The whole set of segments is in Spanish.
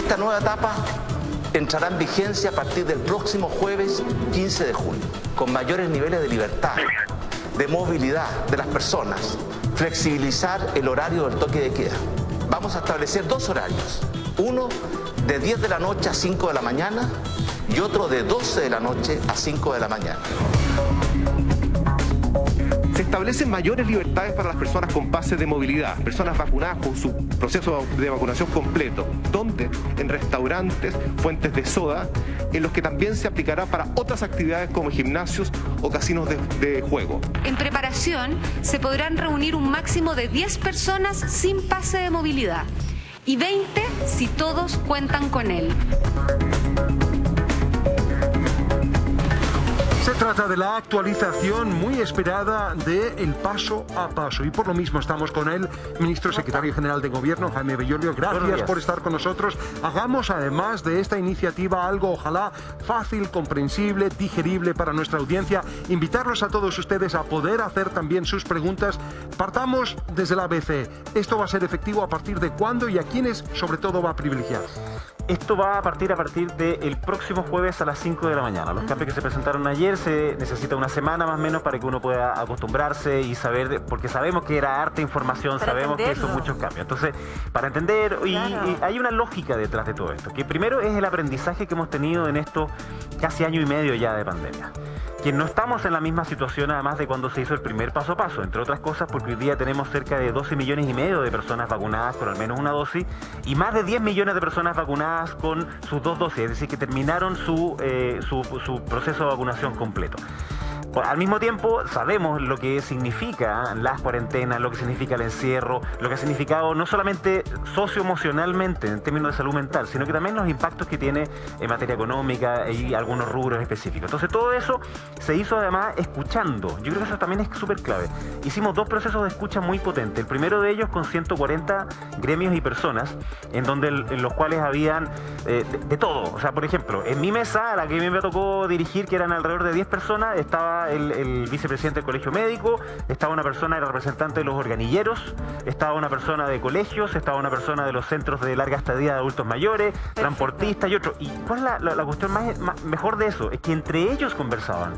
Esta nueva etapa entrará en vigencia a partir del próximo jueves 15 de junio, con mayores niveles de libertad, de movilidad de las personas, flexibilizar el horario del toque de queda. Vamos a establecer dos horarios, uno de 10 de la noche a 5 de la mañana y otro de 12 de la noche a 5 de la mañana. Se establecen mayores libertades para las personas con pase de movilidad, personas vacunadas con su proceso de vacunación completo, donde en restaurantes, fuentes de soda, en los que también se aplicará para otras actividades como gimnasios o casinos de juego. En preparación se podrán reunir un máximo de 10 personas sin pase de movilidad y 20 si todos cuentan con él. Se trata de la actualización muy esperada del paso a paso y por lo mismo estamos con el ministro secretario general de Gobierno, Jaime Bellolio. Gracias por estar con nosotros. Hagamos además de esta iniciativa algo ojalá fácil, comprensible, digerible para nuestra audiencia. Invitarlos a todos ustedes a poder hacer también sus preguntas. Partamos desde la ABC. ¿Esto va a ser efectivo a partir de cuándo y a quiénes sobre todo va a privilegiar? Esto va a partir del próximo jueves a las 5 de la mañana. Los cambios que se presentaron ayer se necesita una semana más o menos para que uno pueda acostumbrarse y saber, porque sabemos que era harta información, para sabemos entenderlo. Que son muchos cambios. Entonces, para entender, y hay una lógica detrás de todo esto, que primero es el aprendizaje que hemos tenido en estos casi año y medio ya de pandemia. Que no estamos en la misma situación además de cuando se hizo el primer paso a paso, entre otras cosas porque hoy día tenemos cerca de 12 millones y medio de personas vacunadas con al menos una dosis y más de 10 millones de personas vacunadas con sus dos dosis, es decir, que terminaron su proceso de vacunación completo. Al mismo tiempo sabemos lo que significa las cuarentenas, lo que significa el encierro, lo que ha significado no solamente socioemocionalmente en términos de salud mental, sino que también los impactos que tiene en materia económica y algunos rubros específicos. Entonces todo eso se hizo además escuchando. Yo creo que eso también es súper clave. Hicimos dos procesos de escucha muy potentes. El primero de ellos con 140 gremios y personas, en los cuales habían de todo. O sea, por ejemplo, en mi mesa, a la que a mí me tocó dirigir, que eran alrededor de 10 personas, estaba el vicepresidente del colegio médico, estaba una persona, el representante de los organilleros, estaba una persona de colegios, estaba una persona de los centros de larga estadía de adultos mayores, transportistas y otros. ¿Y cuál es la cuestión mejor de eso? Es que entre ellos conversaban.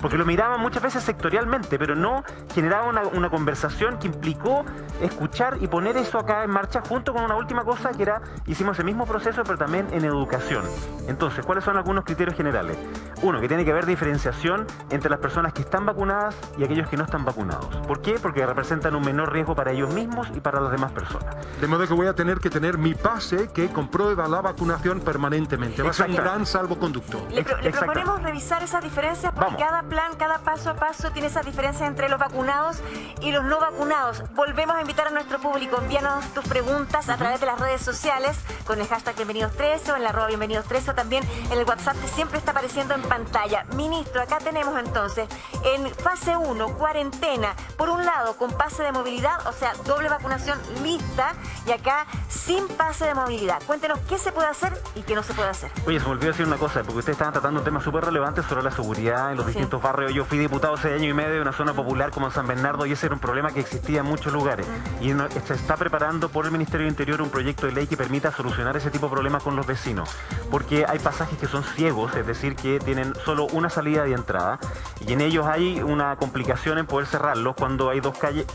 Porque lo miraban muchas veces sectorialmente, pero no generaba una conversación que implicó escuchar y poner eso acá en marcha junto con una última cosa que era, hicimos el mismo proceso pero también en educación. Entonces, ¿cuáles son algunos criterios generales? Uno, que tiene que haber diferenciación entre las personas que están vacunadas y aquellos que no están vacunados. ¿Por qué? Porque representan un menor riesgo para ellos mismos y para las demás personas. De modo que voy a tener que tener mi pase que comprueba la vacunación permanentemente. Va a ser un gran salvoconducto. Le proponemos revisar esas diferencias porque cada plan, cada paso a paso tiene esas diferencias entre los vacunados y los no vacunados. Volvemos a invitar a nuestro público. Envíanos tus preguntas a través de las redes sociales con el hashtag Bienvenidos13 o en la @Bienvenidos13 o también en el WhatsApp que siempre está apareciendo en pantalla. Ministro, acá tenemos entonces en fase 1, cuarentena, por un lado con pase de movilidad, o sea, doble vacunación lista, y acá sin pase de movilidad. Cuéntenos qué se puede hacer y qué no se puede hacer. Oye, se me olvidó decir una cosa, porque ustedes estaban tratando un tema súper relevante sobre la seguridad en los distintos barrios. Yo fui diputado hace año y medio de una zona popular como San Bernardo y ese era un problema que existía en muchos lugares. Y se está preparando por el Ministerio del Interior un proyecto de ley que permita solucionar ese tipo de problemas con los vecinos. Porque hay pasajes que son ciegos, es decir, que tienen solo una salida y entrada. Y en ellos hay una complicación en poder cerrarlos cuando hay dos calles.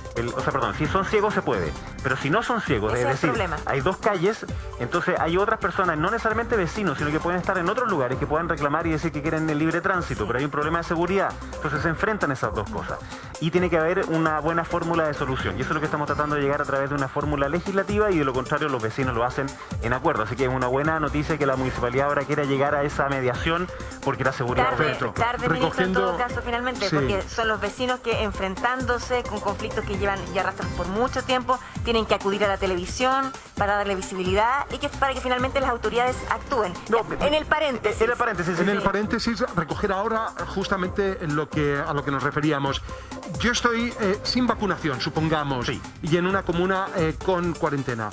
Si son ciegos se puede. Pero si no son ciegos, es decir, hay dos calles, entonces hay otras personas, no necesariamente vecinos, sino que pueden estar en otros lugares que puedan reclamar y decir que quieren el libre tránsito, pero hay un problema de seguridad. Entonces se enfrentan esas dos cosas. Y tiene que haber una buena fórmula de solución. Y eso es lo que estamos tratando de llegar a través de una fórmula legislativa y de lo contrario los vecinos lo hacen en acuerdo. Así que es una buena noticia que la municipalidad ahora quiera llegar a esa mediación porque la seguridad... Tarde, ministro, en todo caso, finalmente, porque son los vecinos que enfrentándose con conflictos que llevan y arrastran por mucho tiempo, tienen que acudir a la televisión para darle visibilidad y para que finalmente las autoridades actúen. En el paréntesis. En el paréntesis, recoger ahora justamente a lo que nos referíamos. Yo estoy sin vacunación, supongamos, y en una comuna con cuarentena.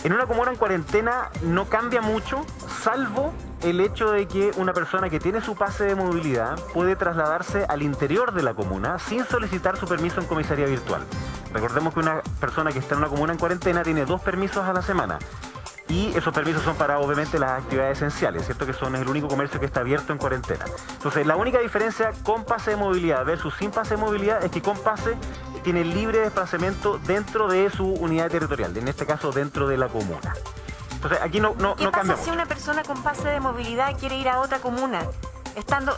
En una comuna en cuarentena no cambia mucho, salvo el hecho de que una persona que tiene su pase de movilidad puede trasladarse al interior de la comuna sin solicitar su permiso en comisaría virtual. Recordemos que una persona que está en una comuna en cuarentena tiene 2 permisos a la semana. y esos permisos son para, obviamente, las actividades esenciales, ¿cierto? Que es el único comercio que está abierto en cuarentena. Entonces, la única diferencia con pase de movilidad versus sin pase de movilidad es que con pase tiene libre desplazamiento dentro de su unidad territorial, en este caso dentro de la comuna. Entonces, aquí no ¿Qué cambia pasa si mucho. una persona con pase de movilidad quiere ir a otra comuna? Estando,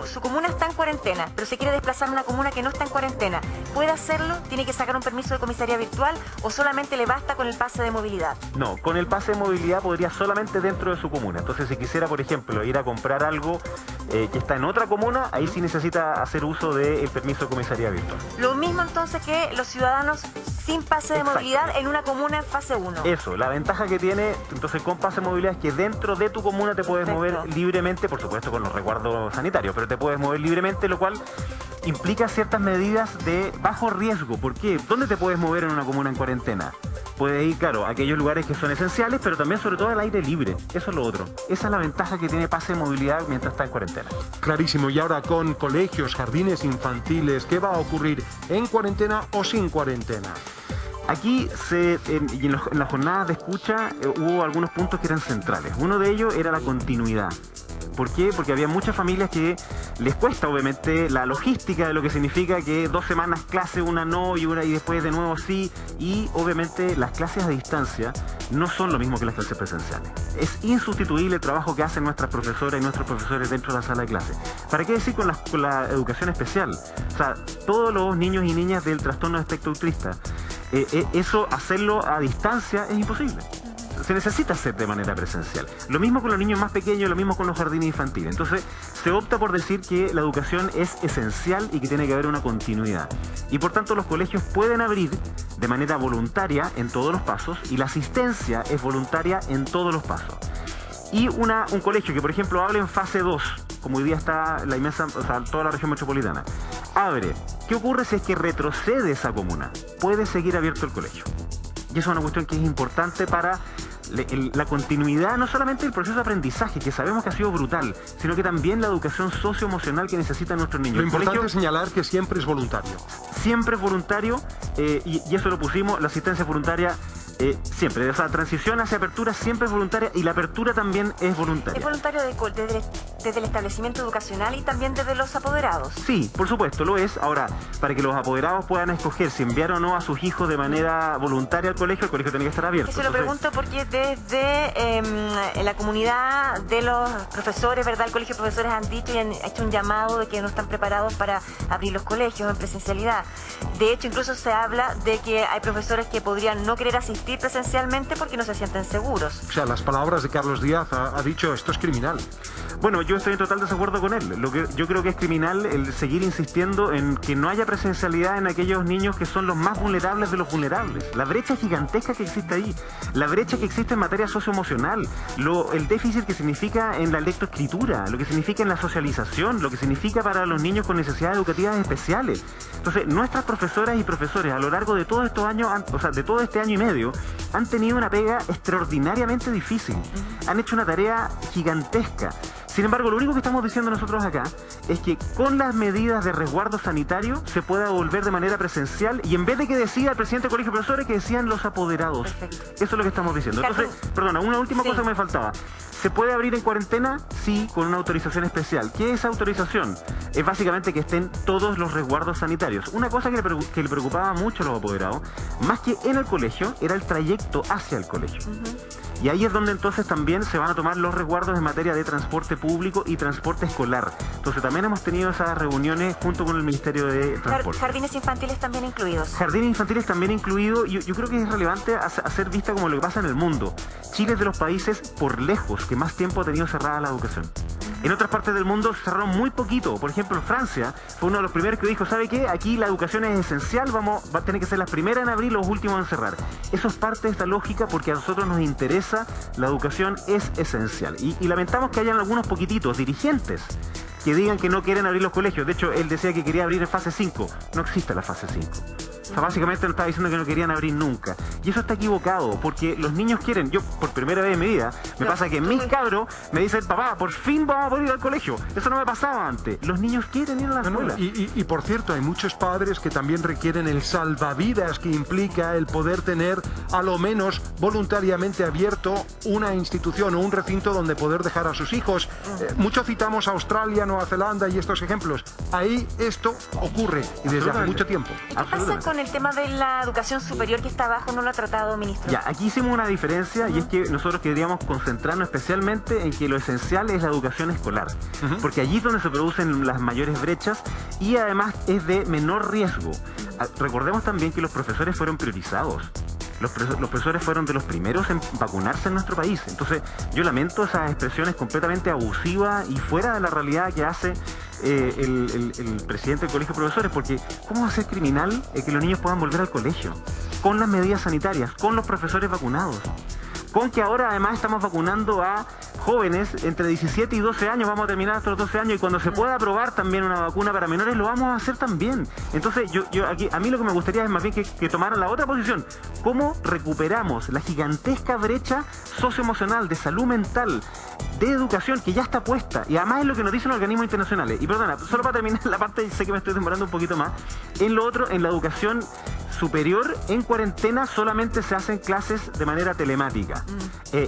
su comuna está en cuarentena, pero se quiere desplazar a una comuna que no está en cuarentena. ¿Puede hacerlo? ¿Tiene que sacar un permiso de comisaría virtual o solamente le basta con el pase de movilidad? No, con el pase de movilidad podría solamente dentro de su comuna. Entonces, si quisiera, por ejemplo, ir a comprar algo que está en otra comuna, ahí sí necesita hacer uso del permiso de comisaría virtual. Lo mismo entonces que los ciudadanos sin pase de movilidad en una comuna en fase 1. Eso, la ventaja que tiene entonces con pase de movilidad es que dentro de tu comuna te puedes mover libremente, por supuesto con los resguardos sanitarios, pero te puedes mover libremente, lo cual implica ciertas medidas de bajo riesgo. ¿Por qué? ¿Dónde te puedes mover en una comuna en cuarentena? Puedes ir, claro, a aquellos lugares que son esenciales, pero también sobre todo al aire libre. Eso es lo otro. Esa es la ventaja que tiene pase de movilidad mientras está en cuarentena. Clarísimo. Y ahora con colegios, jardines infantiles, ¿qué va a ocurrir en cuarentena o sin cuarentena? Aquí en las jornadas de escucha hubo algunos puntos que eran centrales. Uno de ellos era la continuidad. ¿Por qué? Porque había muchas familias que les cuesta obviamente la logística de lo que significa que 2 semanas clase, una no y después de nuevo sí, y obviamente las clases a distancia no son lo mismo que las clases presenciales. Es insustituible el trabajo que hacen nuestras profesoras y nuestros profesores dentro de la sala de clase. ¿Para qué decir con la educación especial? O sea, todos los niños y niñas del trastorno de espectro autista, eso hacerlo a distancia es imposible. Se necesita hacer de manera presencial. Lo mismo con los niños más pequeños, lo mismo con los jardines infantiles. Entonces, se opta por decir que la educación es esencial y que tiene que haber una continuidad. Y por tanto, los colegios pueden abrir de manera voluntaria en todos los pasos y la asistencia es voluntaria en todos los pasos. Y un colegio que, por ejemplo, hable en fase 2, como hoy día está toda la región metropolitana, abre. ¿Qué ocurre si es que retrocede esa comuna? Puede seguir abierto el colegio. Y eso es una cuestión que es importante para la continuidad, no solamente del proceso de aprendizaje, que sabemos que ha sido brutal, sino que también la educación socioemocional que necesitan nuestros niños. Lo importante es señalar que siempre es voluntario. Siempre es voluntario, y eso lo pusimos, la asistencia voluntaria siempre. O sea, transición hacia apertura siempre es voluntaria y la apertura también es voluntaria. ¿Es voluntario desde el establecimiento educacional y también desde los apoderados? Sí, por supuesto, lo es. Ahora, para que los apoderados puedan escoger si enviar o no a sus hijos de manera voluntaria al colegio, el colegio tiene que estar abierto. Eso lo pregunto porque desde la comunidad de los profesores, ¿verdad? El colegio de profesores han dicho y han hecho un llamado de que no están preparados para abrir los colegios en presencialidad. De hecho, incluso se habla de que hay profesores que podrían no querer asistir presencialmente porque no se sienten seguros. O sea, las palabras de Carlos Díaz ha dicho esto es criminal. Bueno, yo estoy en total desacuerdo con él. Yo creo que es criminal el seguir insistiendo en que no haya presencialidad en aquellos niños que son los más vulnerables de los vulnerables. La brecha gigantesca que existe ahí, la brecha que existe en materia socioemocional, el déficit que significa en la lectoescritura, lo que significa en la socialización, lo que significa para los niños con necesidades educativas especiales. Entonces, nuestras profesoras y profesores a lo largo de todos estos años, de todo este año y medio, han tenido una pega extraordinariamente difícil. Han hecho una tarea gigantesca. Sin embargo, lo único que estamos diciendo nosotros acá es que con las medidas de resguardo sanitario se pueda volver de manera presencial y en vez de que decida el presidente del colegio de profesores, que decían los apoderados. Perfecto. Eso es lo que estamos diciendo. Entonces, perdona, una última cosa que me faltaba. ¿Se puede abrir en cuarentena? Sí, con una autorización especial. ¿Qué es esa autorización? Es básicamente que estén todos los resguardos sanitarios. Una cosa que le preocupaba mucho a los apoderados, más que en el colegio, era el trayecto hacia el colegio. Y ahí es donde entonces también se van a tomar los resguardos en materia de transporte público y transporte escolar. Entonces también hemos tenido esas reuniones junto con el Ministerio de Transporte. Jardines infantiles también incluidos. Jardines infantiles también incluidos. Yo creo que es relevante hacer vista como lo que pasa en el mundo. Chile es de los países por lejos que más tiempo ha tenido cerrada la educación. En otras partes del mundo cerraron muy poquito. Por ejemplo, Francia fue uno de los primeros que dijo, ¿sabe qué? Aquí la educación es esencial, va a tener que ser las primeras en abrir, los últimos en cerrar. Eso es parte de esta lógica porque a nosotros nos interesa, la educación es esencial. Y lamentamos que hayan algunos poquititos dirigentes que digan que no quieren abrir los colegios. De hecho, él decía que quería abrir en fase 5. No existe la fase 5. O sea, básicamente nos estaba diciendo que no querían abrir nunca. Y eso está equivocado, porque los niños quieren. Yo, por primera vez en mi vida, me pasa que mis cabros me dicen, papá, por fin vamos a poder ir al colegio. Eso no me pasaba antes. Los niños quieren ir a la escuela. Y por cierto, hay muchos padres que también requieren el salvavidas que implica el poder tener, a lo menos voluntariamente abierto, una institución o un recinto donde poder dejar a sus hijos. Mucho citamos Australia, Nueva Zelanda y estos ejemplos. Ahí esto ocurre y desde hace mucho tiempo. ¿Qué pasa con el tema de la educación superior que está abajo? ¿No lo ha tratado, ministro? Ya, aquí hicimos una diferencia y es que nosotros queríamos concentrarnos especialmente en que lo esencial es la educación escolar, porque allí es donde se producen las mayores brechas y además es de menor riesgo. Recordemos también que los profesores fueron priorizados. Los profesores fueron de los primeros en vacunarse en nuestro país. Entonces, yo lamento esas expresiones completamente abusivas y fuera de la realidad que hace el presidente del Colegio de Profesores, porque ¿cómo va a ser criminal que los niños puedan volver al colegio? Con las medidas sanitarias, con los profesores vacunados, con que ahora además estamos vacunando a jóvenes entre 17 y 12 años, vamos a terminar hasta los 12 años, y cuando se pueda aprobar también una vacuna para menores, lo vamos a hacer también. Entonces, yo aquí, a mí lo que me gustaría es más bien que tomaran la otra posición. ¿Cómo recuperamos la gigantesca brecha socioemocional, de salud mental, de educación que ya está puesta? Y además es lo que nos dicen los organismos internacionales. Y perdona, solo para terminar la parte, sé que me estoy demorando un poquito más, en lo otro, en la educación superior, en cuarentena solamente se hacen clases de manera telemática.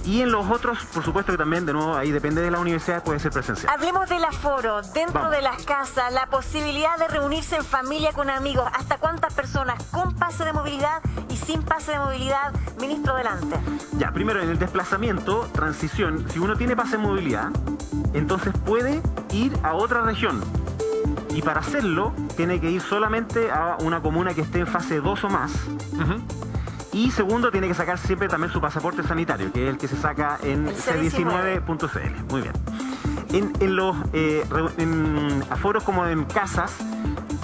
Y en los otros, por supuesto que también, de nuevo, ahí depende de la universidad, puede ser presencial. Hablemos del aforo, dentro de las casas, la posibilidad de reunirse en familia con amigos. ¿Hasta cuántas personas con pase de movilidad y sin pase de movilidad? Ministro, adelante. Ya, primero, en el desplazamiento, transición, si uno tiene pase de movilidad, entonces puede ir a otra región. Y para hacerlo, tiene que ir solamente a una comuna que esté en fase 2 o más. Y segundo, tiene que sacar siempre también su pasaporte sanitario, que es el que se saca en c19.cl. Muy bien. En aforos como en casas,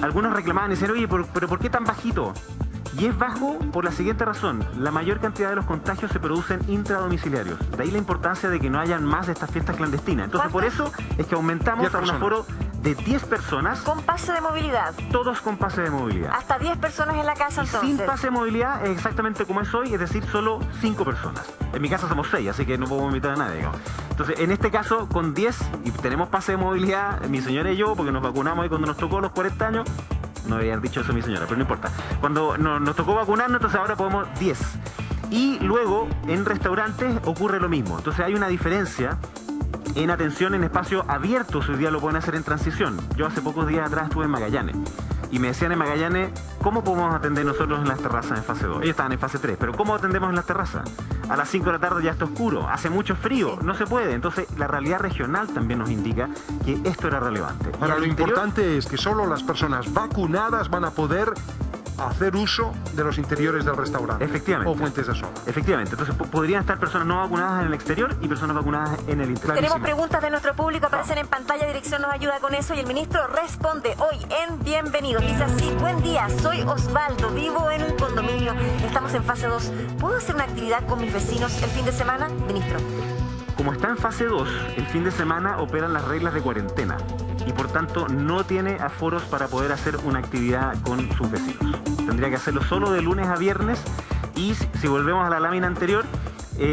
algunos reclamaban y decían, oye, pero ¿por qué tan bajito? Y es bajo por la siguiente razón: la mayor cantidad de los contagios se producen intradomiciliarios. De ahí la importancia de que no hayan más de estas fiestas clandestinas. Entonces, por eso es que aumentamos a un aforo de 10 personas. ¿Con pase de movilidad? Todos con pase de movilidad. Hasta 10 personas en la casa, entonces. Sin pase de movilidad, exactamente como es hoy, es decir, solo 5 personas. En mi casa somos 6, así que no podemos invitar a nadie, digamos. Entonces, en este caso, con 10, y tenemos pase de movilidad, mi señora y yo, porque nos vacunamos ahí cuando nos tocó los 40 años. No había dicho eso mi señora, pero no importa. Cuando nos tocó vacunarnos, entonces ahora podemos 10. Y luego, en restaurantes ocurre lo mismo. Entonces hay una diferencia en atención en espacios abiertos. Hoy día lo pueden hacer en transición. Yo hace pocos días atrás estuve en Magallanes. Y me decían en Magallanes, ¿cómo podemos atender nosotros en las terrazas en fase 2? Ellos estaban en fase 3, pero ¿cómo atendemos en las terrazas? A las 5 de la tarde ya está oscuro, hace mucho frío, no se puede. Entonces, la realidad regional también nos indica que esto era relevante. Ahora, lo importante es que solo las personas vacunadas van a poder hacer uso de los interiores del restaurante. Efectivamente. O fuentes de sol. Efectivamente. Entonces podrían estar personas no vacunadas en el exterior y personas vacunadas en el interior. Tenemos preguntas de nuestro público, aparecen en pantalla, dirección nos ayuda con eso y el ministro responde hoy en Bienvenidos. Dice así: buen día, soy Osvaldo, vivo en un condominio, estamos en fase 2. ¿Puedo hacer una actividad con mis vecinos el fin de semana? Ministro. Como está en fase 2, el fin de semana operan las reglas de cuarentena y por tanto no tiene aforos para poder hacer una actividad con sus vecinos. Tendría que hacerlo solo de lunes a viernes y si volvemos a la lámina anterior,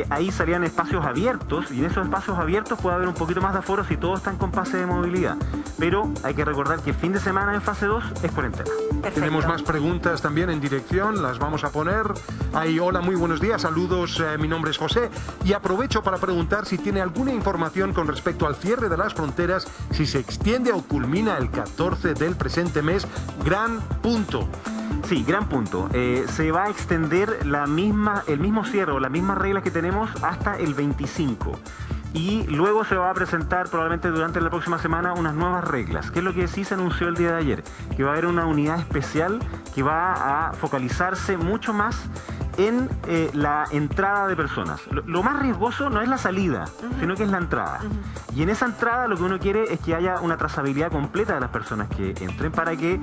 ahí salían espacios abiertos y en esos espacios abiertos puede haber un poquito más de aforos si todos están con pase de movilidad. Pero hay que recordar que el fin de semana en fase 2 es cuarentena. Perfecto. Tenemos más preguntas también en dirección, las vamos a poner. Ahí, hola, muy buenos días, saludos, mi nombre es José y aprovecho para preguntar si tiene alguna información con respecto al cierre de las fronteras, si se extiende o culmina el 14 del presente mes. Gran punto. Sí, gran punto. Se va a extender el mismo cierre o las mismas reglas que tenemos hasta el 25. Y luego se va a presentar probablemente durante la próxima semana unas nuevas reglas, que es lo que sí se anunció el día de ayer, que va a haber una unidad especial que va a focalizarse mucho más en la entrada de personas. Lo más riesgoso no es la salida, sino que es la entrada. Y en esa entrada lo que uno quiere es que haya una trazabilidad completa de las personas que entren para que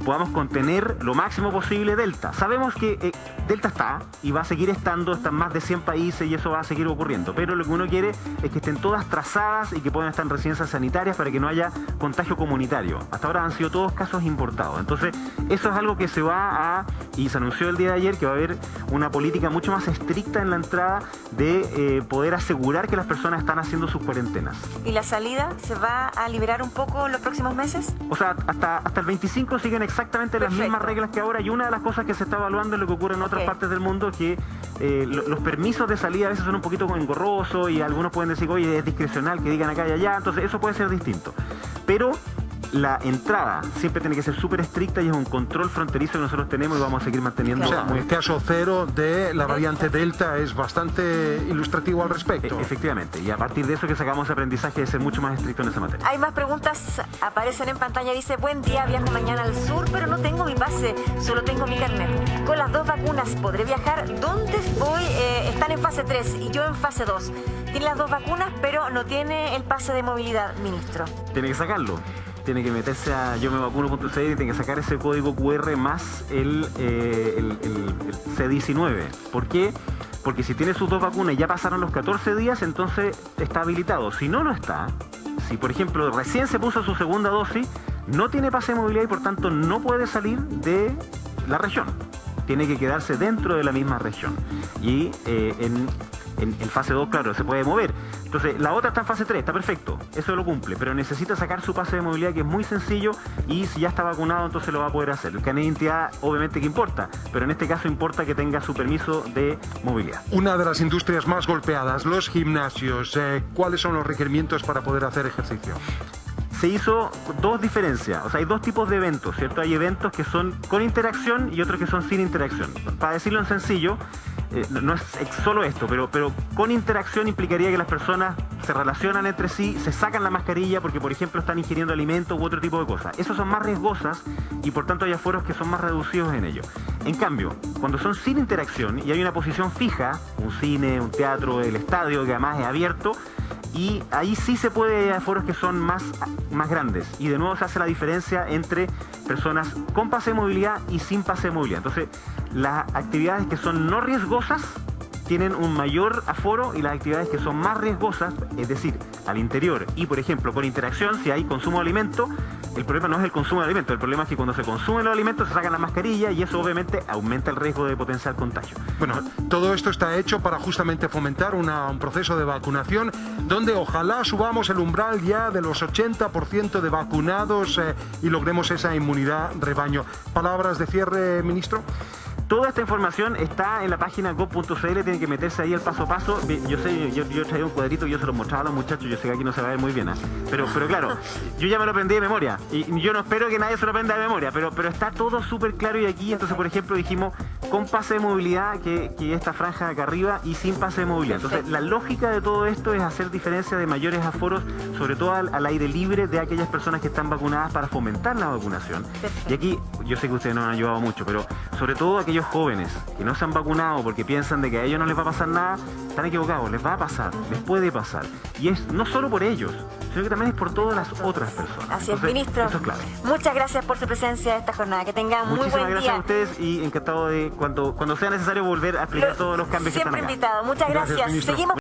podamos contener lo máximo posible Delta. Sabemos que Delta está y va a seguir estando, está en más de 100 países y eso va a seguir ocurriendo, pero lo que uno quiere es que estén todas trazadas y que puedan estar en residencias sanitarias para que no haya contagio comunitario. Hasta ahora han sido todos casos importados. Entonces, eso es algo que se va a, y se anunció el día de ayer, que va a haber una política mucho más estricta en la entrada de poder asegurar que las personas están haciendo sus cuarentenas. ¿Y la salida se va a liberar un poco en los próximos meses? O sea, hasta el 25 siguen exactamente las mismas reglas que ahora, y una de las cosas que se está evaluando es lo que ocurre en otras partes del mundo, que los permisos de salida a veces son un poquito engorrosos y algunos pueden decir, oye, es discrecional que digan acá y allá, entonces eso puede ser distinto. Pero la entrada siempre tiene que ser súper estricta y es un control fronterizo que nosotros tenemos y vamos a seguir manteniendo. O sea, el caso cero de la variante Delta es bastante ilustrativo al respecto. Efectivamente, y a partir de eso que sacamos aprendizaje de ser mucho más estricto en esa materia. Hay más preguntas, aparecen en pantalla, dice, buen día, viajo mañana al sur, pero no tengo mi pase, solo tengo mi carnet. Con las 2 vacunas, ¿podré viajar? ¿Dónde voy? Están en fase 3 y yo en fase 2. Tiene las 2 vacunas, pero no tiene el pase de movilidad, ministro. Tiene que sacarlo. Tiene que meterse a yomevacuno.cl y tiene que sacar ese código QR más el C19. ¿Por qué? Porque si tiene sus 2 vacunas y ya pasaron los 14 días, entonces está habilitado. Si no, no está. Si, por ejemplo, recién se puso su segunda dosis, no tiene pase de movilidad y, por tanto, no puede salir de la región. Tiene que quedarse dentro de la misma región. Y en fase 2, claro, se puede mover. Entonces, la otra está en fase 3, está perfecto, eso lo cumple, pero necesita sacar su pase de movilidad, que es muy sencillo, y si ya está vacunado, entonces lo va a poder hacer. El carnet de identidad, obviamente que importa, pero en este caso importa que tenga su permiso de movilidad. Una de las industrias más golpeadas, los gimnasios, ¿cuáles son los requerimientos para poder hacer ejercicio? Se hizo 2 diferencias, o sea, hay 2 tipos de eventos, ¿cierto? Hay eventos que son con interacción y otros que son sin interacción. Para decirlo en sencillo, no es solo esto, pero con interacción implicaría que las personas se relacionan entre sí, se sacan la mascarilla porque, por ejemplo, están ingiriendo alimentos u otro tipo de cosas. Esas son más riesgosas y, por tanto, hay aforos que son más reducidos en ello. En cambio, cuando son sin interacción y hay una posición fija, un cine, un teatro, el estadio, que además es abierto, y ahí sí se puede, aforos que son más grandes. Y de nuevo se hace la diferencia entre personas con pase de movilidad y sin pase de movilidad. Entonces, las actividades que son no riesgosas tienen un mayor aforo y las actividades que son más riesgosas, es decir, al interior y, por ejemplo, con interacción, si hay consumo de alimento, el problema no es el consumo de alimentos, el problema es que cuando se consumen los alimentos se sacan la mascarilla y eso obviamente aumenta el riesgo de potencial contagio. Bueno, todo esto está hecho para justamente fomentar un proceso de vacunación donde ojalá subamos el umbral ya de los 80% de vacunados y logremos esa inmunidad rebaño. ¿Palabras de cierre, ministro? Toda esta información está en la página gov.cl, tienen que meterse ahí el paso a paso. Yo sé, yo traía un cuadrito y yo se lo mostraba a los muchachos, yo sé que aquí no se va a ver muy bien, pero claro, yo ya me lo aprendí de memoria y yo no espero que nadie se lo aprenda de memoria, pero está todo súper claro y aquí, entonces, por ejemplo, dijimos con pase de movilidad, que esta franja de acá arriba, y sin pase de movilidad. Entonces, la lógica de todo esto es hacer diferencia de mayores aforos, sobre todo al aire libre de aquellas personas que están vacunadas para fomentar la vacunación. Y aquí, yo sé que ustedes nos han ayudado mucho, pero sobre todo aquellos jóvenes que no se han vacunado porque piensan de que a ellos no les va a pasar nada, están equivocados, les va a pasar, les puede pasar. Y es no solo por ellos, sino que también es por todas las otras personas. Así es, ministro. Eso es clave. Muchas gracias por su presencia en esta jornada. Que tengan muy buen día. Muchísimas gracias a ustedes y encantado de cuando sea necesario volver a explicar todos los cambios que están acá. Siempre invitado. Muchas gracias. Seguimos